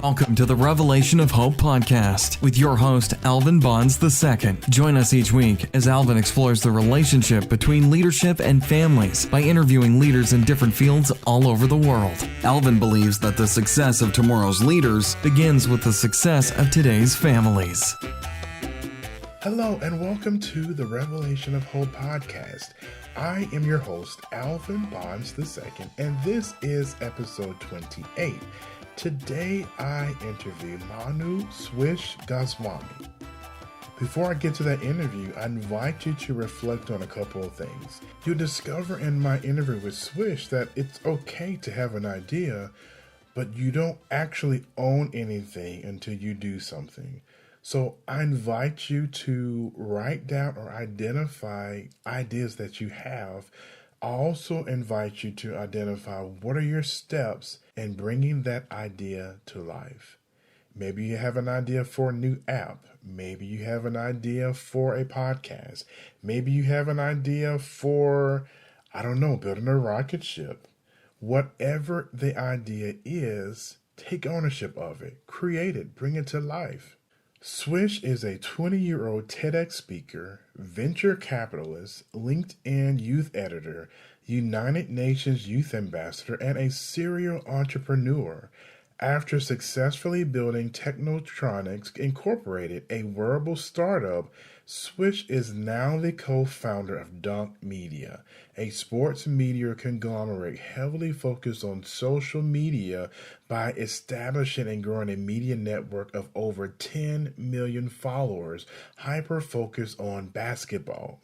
Welcome to the Revelation of Hope podcast with your host, Alvin Bonds II. Join us each week as Alvin explores the relationship between leadership and families by interviewing leaders in different fields all over the world. Alvin believes that the success of tomorrow's leaders begins with the success of today's families. Hello and welcome to the Revelation of Hope podcast. I am your host, Alvin Bonds II, and this is episode 28. Today I interview Manu, Swish, Goswami. Before I get to that interview, I invite you to reflect on a couple of things. You'll discover in my interview with Swish that it's okay to have an idea, but you don't actually own anything until you do something. So I invite you to write down or identify ideas that you have. I also invite you to identify what are your steps in bringing that idea to life. Maybe you have an idea for a new app. Maybe you have an idea for a podcast. Maybe you have an idea for, building a rocket ship. Whatever the idea is, take ownership of it, create it, bring it to life. Swish is a 20-year-old TEDx speaker, venture capitalist, LinkedIn youth editor, United Nations youth ambassador, and a serial entrepreneur. After successfully building Technotronics Incorporated, a wearable startup, Swish is now the co-founder of Dunk Media, a sports media conglomerate heavily focused on social media by establishing and growing a media network of over 10 million followers, hyper-focused on basketball.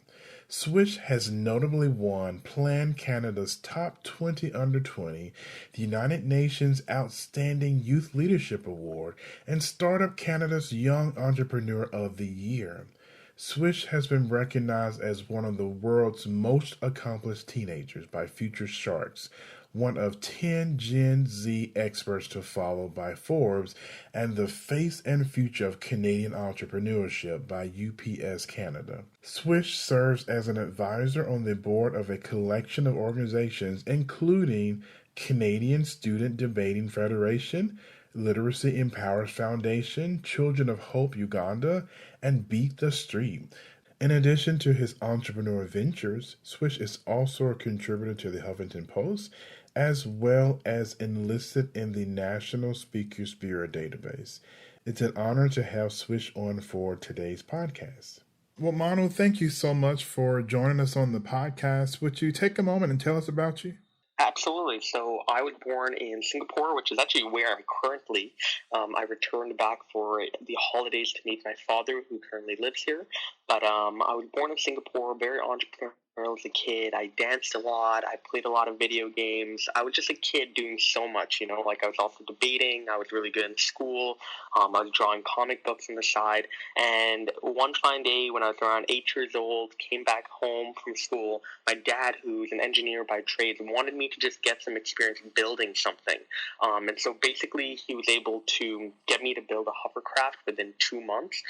Swish has notably won Plan Canada's Top 20 Under 20, the United Nations Outstanding Youth Leadership Award, and Startup Canada's Young Entrepreneur of the Year. Swish has been recognized as one of the world's most accomplished teenagers by Future Sharks, one of 10 Gen Z experts to follow by Forbes, and the face and future of Canadian entrepreneurship by UPS Canada. Swish serves as an advisor on the board of a collection of organizations, including Canadian Student Debating Federation, Literacy Empowers Foundation, Children of Hope Uganda, and Beat the Street. In addition to his entrepreneur ventures, Swish is also a contributor to the Huffington Post, as well as enlisted in the National Speakers Bureau database. It's an honor to have Swish on for today's podcast. Well, Manu, thank you so much for joining us on the podcast. Would you take a moment and tell us about you? Absolutely. So I was born in Singapore, which is actually where I'm currently. I returned back for the holidays to meet my father, who currently lives here. But I was born in Singapore, very entrepreneurial as a kid. I danced a lot. I played a lot of video games. I was just a kid doing so much, like I was also debating. I was really good in school. I was drawing comic books on the side. And one fine day when I was around 8 years old, came back home from school, my dad, who's an engineer by trade, wanted me to just get some experience building something. And so basically he was able to get me to build a hovercraft within 2 months.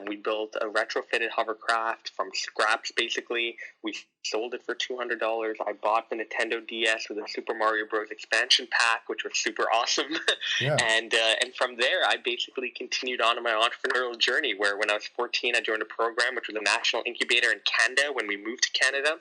We built a retrofitted hovercraft from scraps, basically. We sold it for $200. I bought the Nintendo DS with a Super Mario Bros. Expansion pack, which was super awesome. Yeah. And from there, I basically continued on my entrepreneurial journey, where when I was 14, I joined a program, which was a national incubator in Canada when we moved to Canada.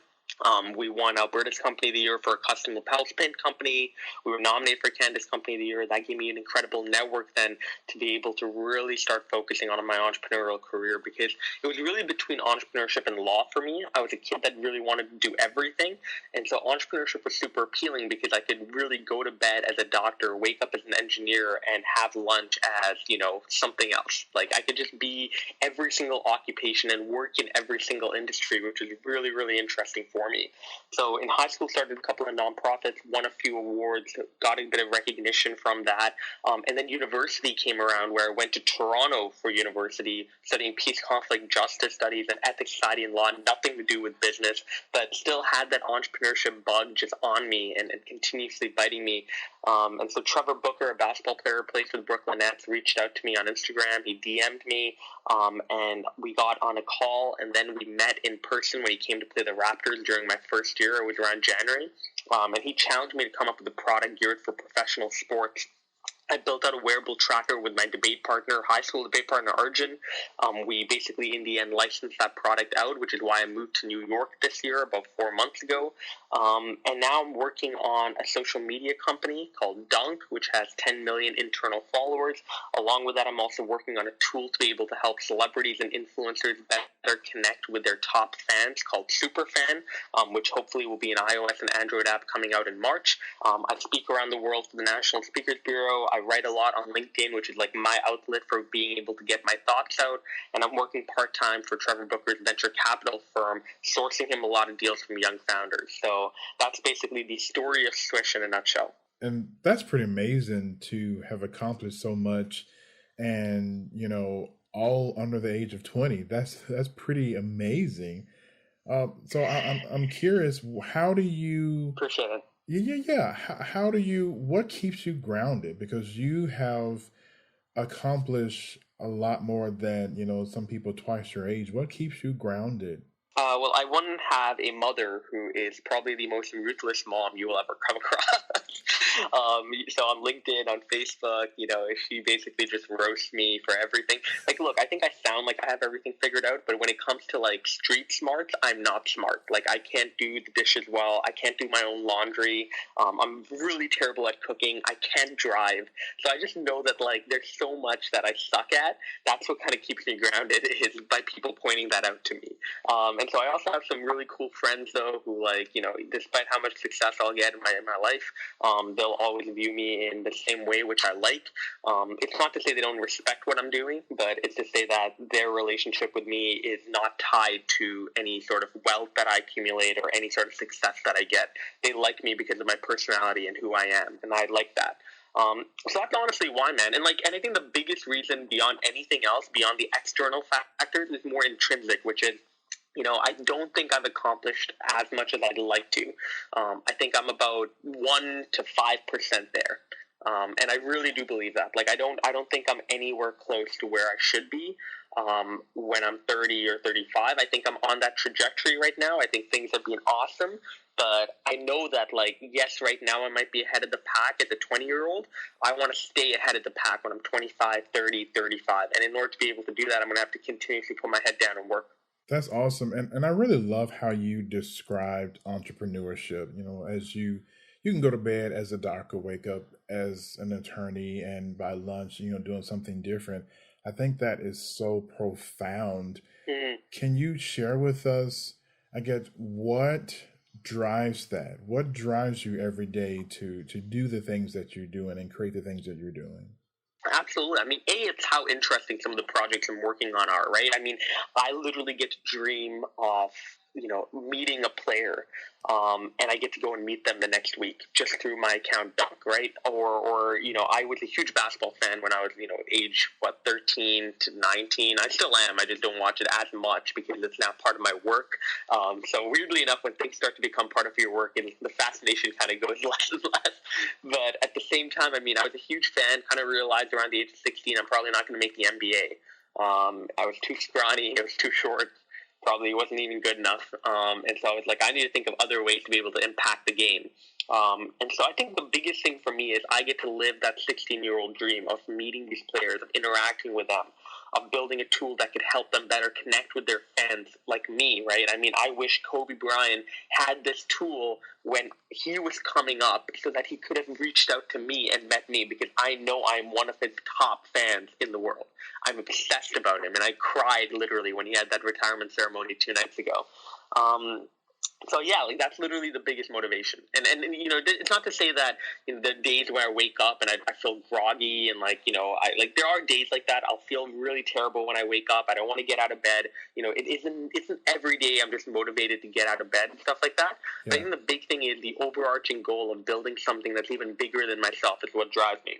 We won Alberta's Company of the Year for a custom lapel pin company. We were nominated for Canada's Company of the Year. That gave me an incredible network then to be able to really start focusing on my entrepreneurial career, because it was really between entrepreneurship and law for me. I was a kid that really wanted to do everything. And so entrepreneurship was super appealing because I could really go to bed as a doctor, wake up as an engineer, and have lunch as, something else. Like I could just be every single occupation and work in every single industry, which was really, really interesting for me. So in high school, started a couple of nonprofits, won a few awards, got a bit of recognition from that. And then university came around, where I went to Toronto for university, studying peace, conflict, justice studies, and ethics, society, and law, nothing to do with business, but still had that entrepreneurship bug just on me and continuously biting me. And so Trevor Booker, a basketball player, plays for the Brooklyn Nets, reached out to me on Instagram. He DM'd me, and we got on a call, and then we met in person when he came to play the Raptors during my first year. It was around January. And he challenged me to come up with a product geared for professional sports. I built out a wearable tracker with my high school debate partner, Arjun. We basically, in the end, licensed that product out, which is why I moved to New York this year, about 4 months ago. And now I'm working on a social media company called Dunk, which has 10 million internal followers. Along with that, I'm also working on a tool to be able to help celebrities and influencers better connect with their top fans called Superfan, which hopefully will be an iOS and Android app coming out in March. I speak around the world for the National Speakers Bureau. I write a lot on LinkedIn, which is like my outlet for being able to get my thoughts out. And I'm working part-time for Trevor Booker's venture capital firm, sourcing him a lot of deals from young founders. So that's basically the story of Swish in a nutshell. And that's pretty amazing to have accomplished so much and, all under the age of 20. That's pretty amazing. So I'm curious, how do you... Appreciate it. Yeah. How do you, what keeps you grounded? Because you have accomplished a lot more than, some people twice your age. What keeps you grounded? Well, I wouldn't have a mother who is probably the most ruthless mom you will ever come across. So on LinkedIn, on Facebook, she basically just roasts me for everything. Like, look, I think I sound like I have everything figured out, but when it comes to like street smarts, I'm not smart. Like, I can't do the dishes well. I can't do my own laundry. I'm really terrible at cooking. I can't drive. So I just know that like there's so much that I suck at. That's what kind of keeps me grounded, is by people pointing that out to me. And so I also have some really cool friends, though, who, like, despite how much success I'll get in my life, they'll always view me in the same way, which I like. It's not to say they don't respect what I'm doing, but it's to say that their relationship with me is not tied to any sort of wealth that I accumulate or any sort of success that I get. They like me because of my personality and who I am, and I like that. So that's honestly why, man. And I think the biggest reason beyond anything else, beyond the external factors, is more intrinsic, which is, I don't think I've accomplished as much as I'd like to. I think I'm about 1 to 5% there. And I really do believe that. Like, I don't think I'm anywhere close to where I should be when I'm 30 or 35. I think I'm on that trajectory right now. I think things have been awesome. But I know that, like, yes, right now I might be ahead of the pack as a 20-year-old. I want to stay ahead of the pack when I'm 25, 30, 35. And in order to be able to do that, I'm going to have to continuously put my head down and work. That's awesome. And I really love how you described entrepreneurship. As you can go to bed as a doctor, wake up as an attorney, and by lunch, doing something different. I think that is so profound. Mm-hmm. Can you share with us, I guess, what drives that? What drives you every day to do the things that you're doing and create the things that you're doing? Absolutely. I mean, it's how interesting some of the projects I'm working on are, right? I mean, I literally get to dream of, meeting a player, and I get to go and meet them the next week just through my account Dunk, right? Or I was a huge basketball fan when I was, age, 13 to 19. I still am. I just don't watch it as much because it's now part of my work. So weirdly enough, when things start to become part of your work, the fascination kind of goes less and less. But at the same time, I mean, I was a huge fan, kind of realized around the age of 16, I'm probably not going to make the NBA. I was too scrawny. I was too short. Probably wasn't even good enough. And so I was like, I need to think of other ways to be able to impact the game. And so I think the biggest thing for me is I get to live that 16-year-old dream of meeting these players, of interacting with them, of building a tool that could help them better connect with their fans like me, right? I mean, I wish Kobe Bryant had this tool when he was coming up so that he could have reached out to me and met me, because I know I'm one of his top fans in the world. I'm obsessed about him, and I cried literally when he had that retirement ceremony 2 nights ago. So yeah, like that's literally the biggest motivation. And it's not to say that the days where I wake up and I feel groggy and there are days like that. I'll feel really terrible when I wake up. I don't want to get out of bed. It isn't every day I'm just motivated to get out of bed and stuff like that. Yeah. But I think the big thing is the overarching goal of building something that's even bigger than myself is what drives me.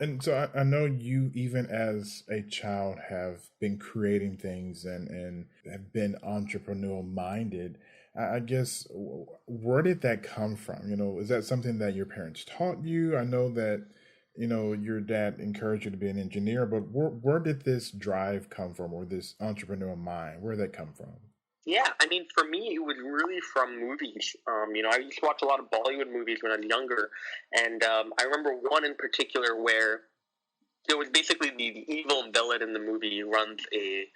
And so I know you, even as a child, have been creating things and have been entrepreneurial minded. I guess, where did that come from? Is that something that your parents taught you? I know that, your dad encouraged you to be an engineer, but where did this drive come from, or this entrepreneurial mind? Where did that come from? Yeah, I mean, for me, it was really from movies. I used to watch a lot of Bollywood movies when I was younger, and I remember one in particular where it was basically the evil villain in the movie runs a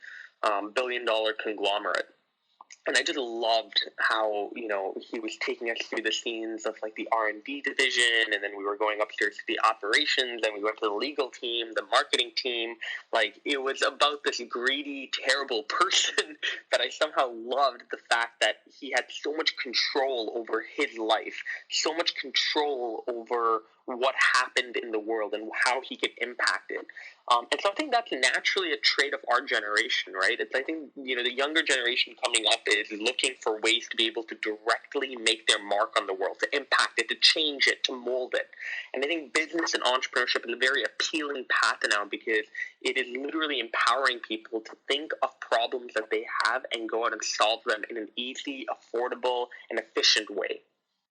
billion-dollar conglomerate. And I just loved how, he was taking us through the scenes of like the R&D division, and then we were going upstairs to the operations, and we went to the legal team, the marketing team. Like, it was about this greedy, terrible person that I somehow loved the fact that he had so much control over his life, so much control over what happened in the world and how he could impact it. And so I think that's naturally a trait of our generation, right? I think, the younger generation coming up is looking for ways to be able to directly make their mark on the world, to impact it, to change it, to mold it. And I think business and entrepreneurship is a very appealing path now because it is literally empowering people to think of problems that they have and go out and solve them in an easy, affordable, and efficient way.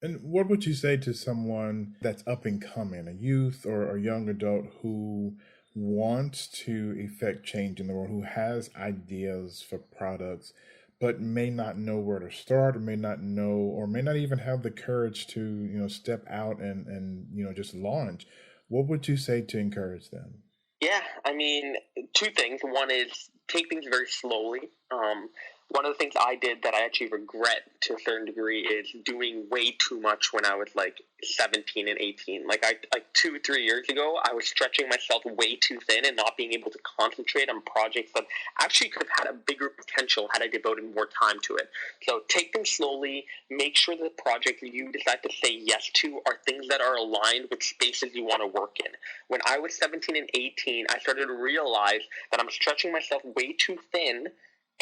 And what would you say to someone that's up and coming, a youth or a young adult who wants to effect change in the world, who has ideas for products, but may not know where to start, or may not know, or may not even have the courage to, step out and just launch? What would you say to encourage them? Yeah, I mean, two things. One is take things very slowly. One of the things I did that I actually regret to a certain degree is doing way too much when I was like 17 and 18. Like 2-3 years ago, I was stretching myself way too thin and not being able to concentrate on projects that actually could have had a bigger potential had I devoted more time to it. So take things slowly. Make sure that the projects you decide to say yes to are things that are aligned with spaces you want to work in. When I was 17 and 18, I started to realize that I'm stretching myself way too thin,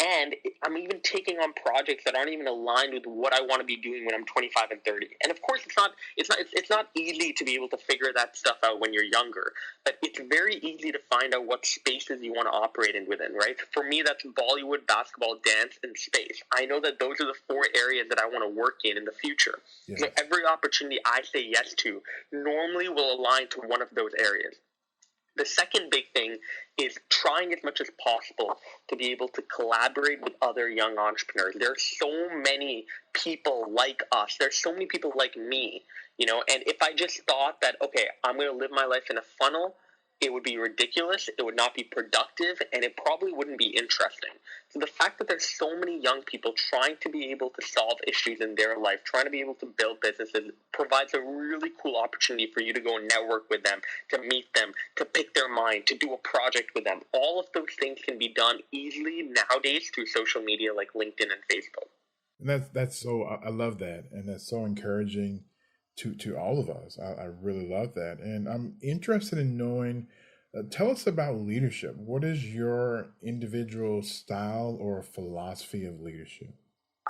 and I'm even taking on projects that aren't even aligned with what I want to be doing when I'm 25 and 30. And of course, it's not easy to be able to figure that stuff out when you're younger. But it's very easy to find out what spaces you want to operate in within, right? For me, that's Bollywood, basketball, dance, and space. I know that those are the 4 areas that I want to work in the future. Yeah. So every opportunity I say yes to normally will align to one of those areas. The second big thing is trying as much as possible to be able to collaborate with other young entrepreneurs. There are so many people like us. There's so many people like me, and if I just thought that, okay, I'm going to live my life in a funnel, it would be ridiculous, it would not be productive, and it probably wouldn't be interesting. So the fact that there's so many young people trying to be able to solve issues in their life, trying to be able to build businesses, provides a really cool opportunity for you to go and network with them, to meet them, to pick their mind, to do a project with them. All of those things can be done easily nowadays through social media like LinkedIn and Facebook. And that's so, I love that. And that's so encouraging to all of us. I really love that. And I'm interested in knowing, tell us about leadership. What is your individual style or philosophy of leadership?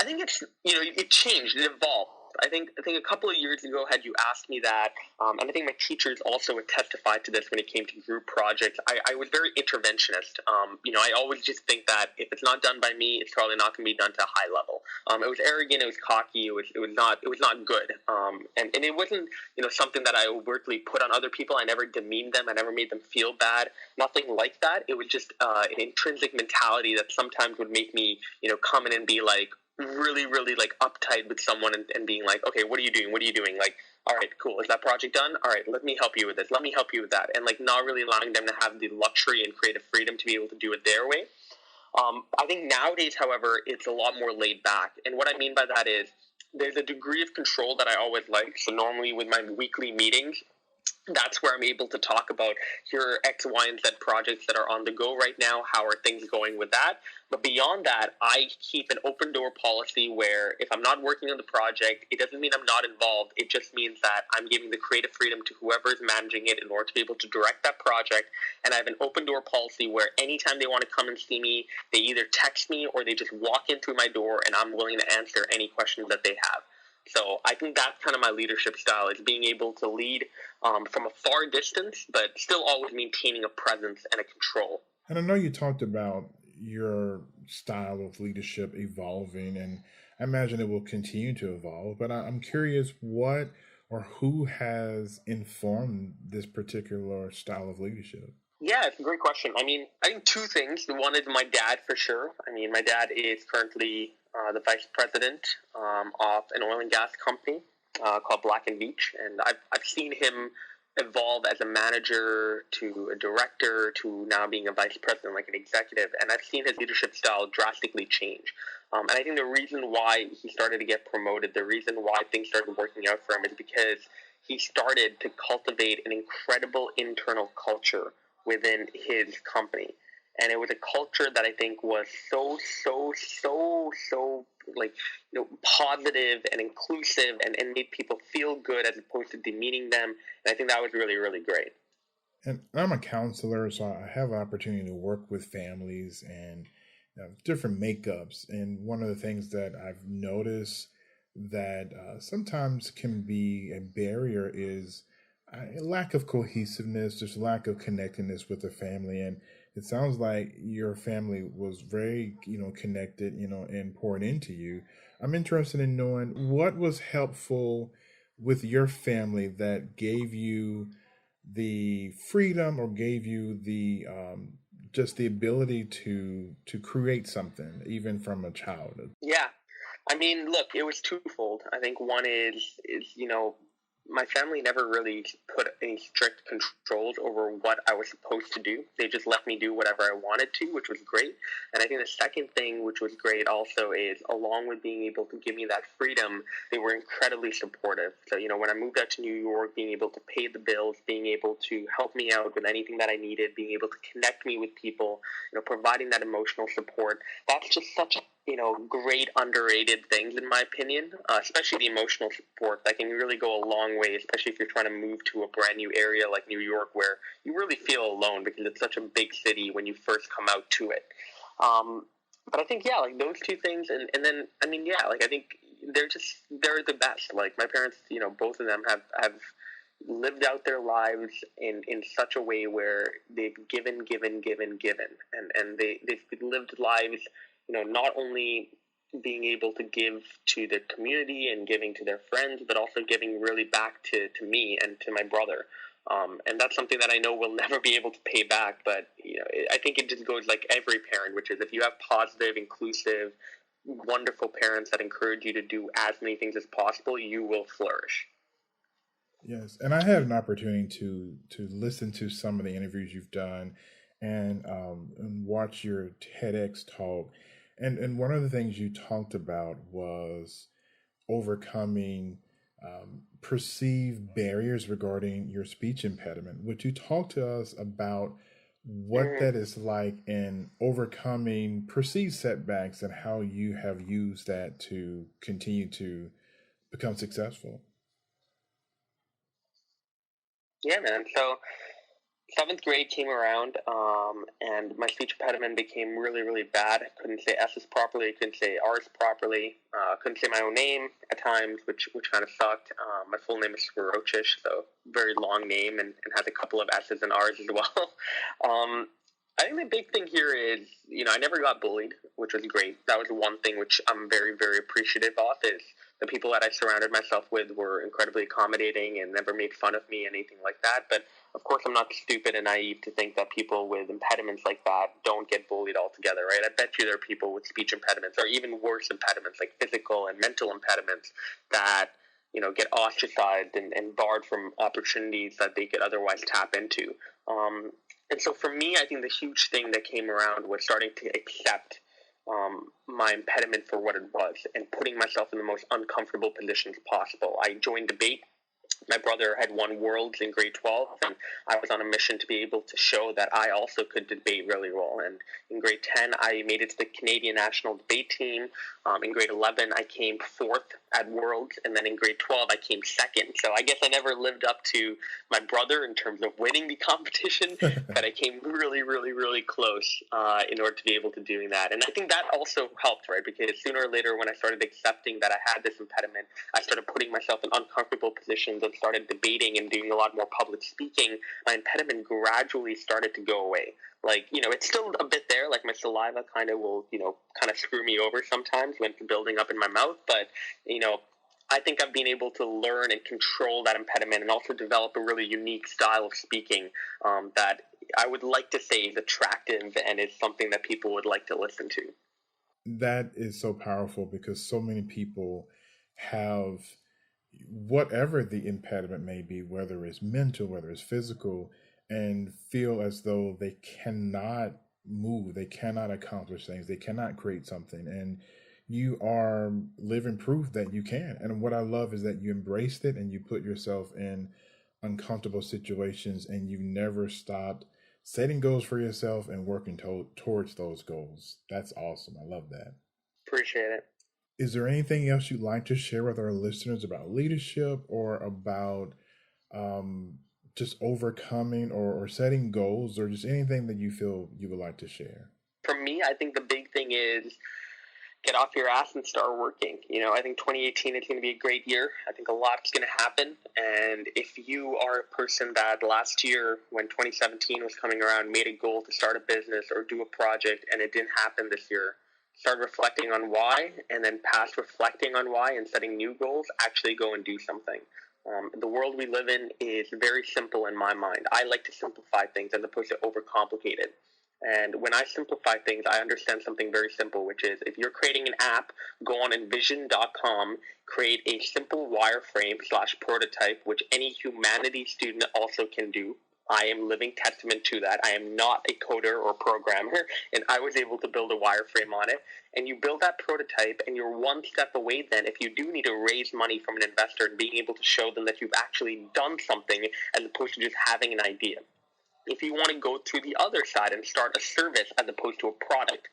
I think it's, it changed, it evolved. I think a couple of years ago, had you asked me that, and I think my teachers also would testify to this when it came to group projects, I was very interventionist. I always just think that if it's not done by me, it's probably not going to be done to a high level. It was arrogant, it was cocky, it was not good. And it wasn't, something that I overtly put on other people. I never demeaned them. I never made them feel bad. Nothing like that. It was just an intrinsic mentality that sometimes would make me, come in and be like, really, really like uptight with someone and being like, okay, what are you doing? Like, all right, cool. Is that project done? All right, let me help you with this. Let me help you with that. And like not really allowing them to have the luxury and creative freedom to be able to do it their way. I think nowadays, however, it's a lot more laid back. And what I mean by that is there's a degree of control that I always like. So normally with my weekly meetings, that's where I'm able to talk about here are X, Y, and Z projects that are on the go right now. How are things going with that? But beyond that, I keep an open door policy where if I'm not working on the project, it doesn't mean I'm not involved. It just means that I'm giving the creative freedom to whoever is managing it in order to be able to direct that project. And I have an open door policy where anytime they want to come and see me, they either text me or they just walk in through my door and I'm willing to answer any questions that they have. So I think that's kind of my leadership style, is being able to lead from a far distance, but still always maintaining a presence and a control. And I know you talked about your style of leadership evolving, and I imagine it will continue to evolve, but I'm curious what or who has informed this particular style of leadership? Yeah, it's a great question. I mean, I think two things. One is my dad, for sure. I mean, my dad is currently the vice president of an oil and gas company called Black and Beach, and I've seen him evolve as a manager to a director to now being a vice president, like an executive, and I've seen his leadership style drastically change. And I think the reason why he started to get promoted, the reason why things started working out for him is because he started to cultivate an incredible internal culture within his company. And it was a culture that I think was so like, positive and inclusive and made people feel good as opposed to demeaning them. And I think that was really, really great. And I'm a counselor, so I have an opportunity to work with families and different makeups. And one of the things that I've noticed that sometimes can be a barrier is a lack of cohesiveness, just lack of connectedness with the family. And it sounds like your family was very, connected, and poured into you. I'm interested in knowing what was helpful with your family that gave you the freedom or gave you the just the ability to create something, even from a child. Yeah. I mean, look, it was twofold. I think one is my family never really put any strict controls over what I was supposed to do. They just let me do whatever I wanted to, which was great. And I think the second thing, which was great also, is along with being able to give me that freedom, they were incredibly supportive. So, when I moved out to New York, being able to pay the bills, being able to help me out with anything that I needed, being able to connect me with people, providing that emotional support, that's just such great underrated things in my opinion, especially the emotional support that can really go a long way, especially if you're trying to move to a brand new area like New York where you really feel alone because it's such a big city when you first come out to it. But I think, like those two things. And then, I think they're the best. Like my parents, both of them have lived out their lives in such a way where they've given. And they've lived lives, not only being able to give to the community and giving to their friends, but also giving really back to me and to my brother. And that's something that I know we'll never be able to pay back. But, I think it just goes like every parent, which is if you have positive, inclusive, wonderful parents that encourage you to do as many things as possible, you will flourish. Yes. And I had an opportunity to listen to some of the interviews you've done and watch your TEDx talk. And one of the things you talked about was overcoming perceived barriers regarding your speech impediment. Would you talk to us about what that is like in overcoming perceived setbacks and how you have used that to continue to become successful? Yeah, man. So 7th grade came around, and my speech impediment became really, really bad. I couldn't say S's properly. I couldn't say R's properly. Couldn't say my own name at times, which kind of sucked. My full name is Swish, so very long name, and has a couple of S's and R's as well. I think the big thing here is, I never got bullied, which was great. That was one thing which I'm very, very appreciative of, is the people that I surrounded myself with were incredibly accommodating and never made fun of me, anything like that. But of course, I'm not stupid and naive to think that people with impediments like that don't get bullied altogether, right? I bet you there are people with speech impediments or even worse impediments like physical and mental impediments that, get ostracized and barred from opportunities that they could otherwise tap into. And so for me, I think the huge thing that came around was starting to accept my impediment for what it was and putting myself in the most uncomfortable positions possible. I joined debate. My brother had won Worlds in grade 12, and I was on a mission to be able to show that I also could debate really well. And in grade 10, I made it to the Canadian national debate team. In grade 11, I came 4th at Worlds, and then in grade 12, I came 2nd. So I guess I never lived up to my brother in terms of winning the competition, but I came really, really, really close in order to be able to doing that. And I think that also helped, right? Because sooner or later, when I started accepting that I had this impediment, I started putting myself in uncomfortable positions and started debating and doing a lot more public speaking. My impediment gradually started to go away. Like, it's still a bit there. Like my saliva kind of screw me over sometimes when it's building up in my mouth. But, I think I've been able to learn and control that impediment and also develop a really unique style of speaking that I would like to say is attractive and is something that people would like to listen to. That is so powerful because so many people have whatever the impediment may be, whether it's mental, whether it's physical, and feel as though they cannot move, they cannot accomplish things, they cannot create something. And you are living proof that you can. And what I love is that you embraced it and you put yourself in uncomfortable situations and you never stopped setting goals for yourself and working towards those goals. That's awesome. I love that. Appreciate it. Is there anything else you'd like to share with our listeners about leadership or about just overcoming or setting goals, or just anything that you feel you would like to share? For me, I think the big thing is get off your ass and start working. I think 2018 is going to be a great year. I think a lot's going to happen. And if you are a person that last year, when 2017 was coming around, made a goal to start a business or do a project and it didn't happen this year, start reflecting on why, and then past reflecting on why and setting new goals, actually go and do something. The world we live in is very simple in my mind. I like to simplify things as opposed to overcomplicate it. And when I simplify things, I understand something very simple, which is if you're creating an app, go on envision.com, create a simple wireframe/prototype, which any humanities student also can do. I am living testament to that. I am not a coder or programmer, and I was able to build a wireframe on it. And you build that prototype, and you're one step away then, if you do need to raise money from an investor, and being able to show them that you've actually done something as opposed to just having an idea. If you want to go to the other side and start a service as opposed to a product,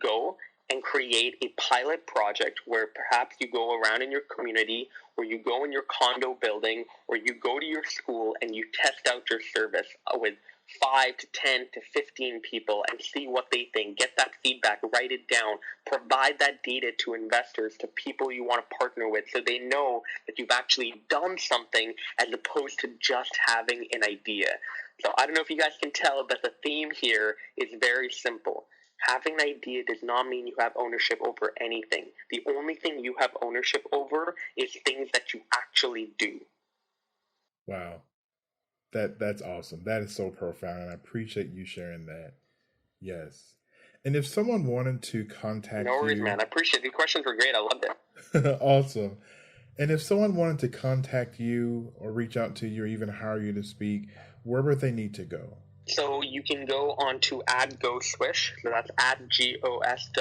go and create a pilot project where perhaps you go around in your community, or you go in your condo building, or you go to your school and you test out your service with 5 to 10 to 15 people and see what they think. Get that feedback, write it down, provide that data to investors, to people you want to partner with, so they know that you've actually done something as opposed to just having an idea. So I don't know if you guys can tell, but the theme here is very simple. Having an idea does not mean you have ownership over anything. The only thing you have ownership over is things that you actually do. Wow. That's awesome. That is so profound, and I appreciate you sharing that. Yes. And if someone wanted to contact you... No worries, man. I appreciate it. The questions were great. I loved it. Awesome. And if someone wanted to contact you or reach out to you or even hire you to speak, where would they need to go? So you can go on to @GoSwish, so that's @GOSWISH,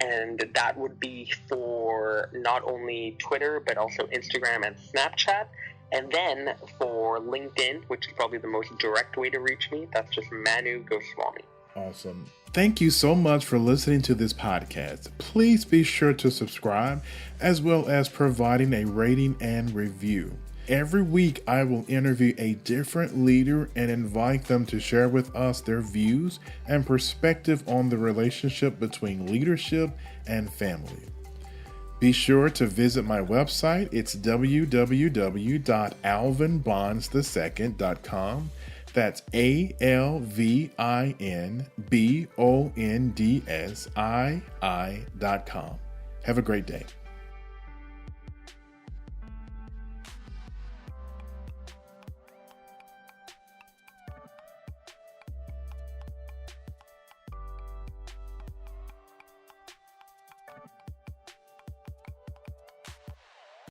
and that would be for not only Twitter, but also Instagram and Snapchat. And then for LinkedIn, which is probably the most direct way to reach me, that's just Manu Goswami. Awesome. Thank you so much for listening to this podcast. Please be sure to subscribe, as well as providing a rating and review. Every week, I will interview a different leader and invite them to share with us their views and perspective on the relationship between leadership and family. Be sure to visit my website. It's www.alvinbonds2nd.com. That's ALVINBONDSII.com. Have a great day.